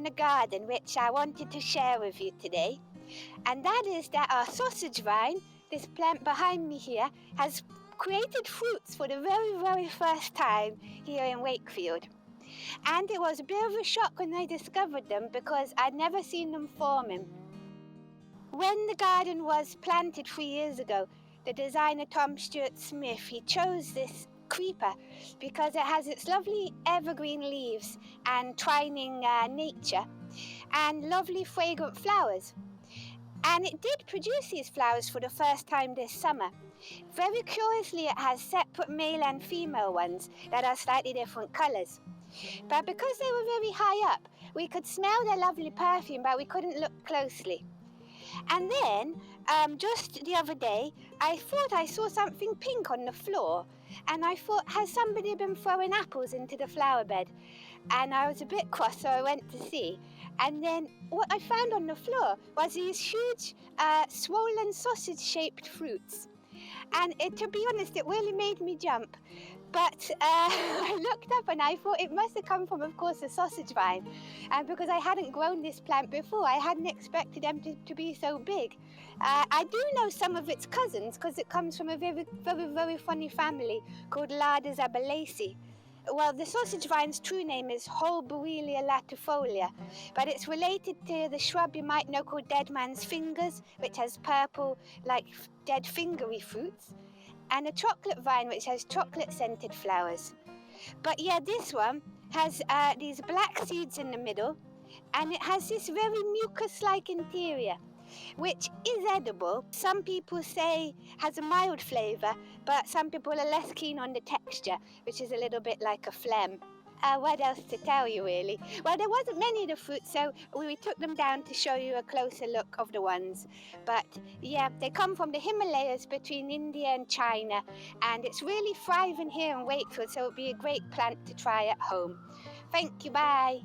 the garden which I wanted to share with you today. And that is that our sausage vine, this plant behind me here, has created fruits for the very, very first time here in Wakefield. And it was a bit of a shock when I discovered them because I'd never seen them forming. When the garden was planted 3 years ago, the designer Tom Stuart Smith, he chose this creeper because it has its lovely evergreen leaves and twining nature and lovely fragrant flowers. And it did produce these flowers for the first time this summer. Very curiously, it has separate male and female ones that are slightly different colours. But because they were very high up, we could smell their lovely perfume, but we couldn't look closely. And then, just the other day, I thought I saw something pink on the floor. And I thought, has somebody been throwing apples into the flower bed? And I was a bit cross, so I went to see. And then what I found on the floor was these huge, swollen sausage-shaped fruits. And to be honest, it really made me jump. But I looked up and I thought it must have come from, of course, a sausage vine. And because I hadn't grown this plant before, I hadn't expected them to be so big. I do know some of its cousins because it comes from a very, very, very funny family called Lardas abelaceae. Well, the sausage vine's true name is Holberelia latifolia, but it's related to the shrub you might know called dead man's fingers, which has purple, like dead fingery fruits, and a chocolate vine which has chocolate-scented flowers. But yeah, this one has these black seeds in the middle, and it has this very mucus-like interior, which is edible. Some people say has a mild flavour, but some people are less keen on the texture, which is a little bit like a phlegm. What else to tell you, really? Well, there wasn't many of the fruits, so we took them down to show you a closer look of the ones. But yeah, they come from the Himalayas between India and China, and it's really thriving here in Wakefield, so it would be a great plant to try at home. Thank you, bye.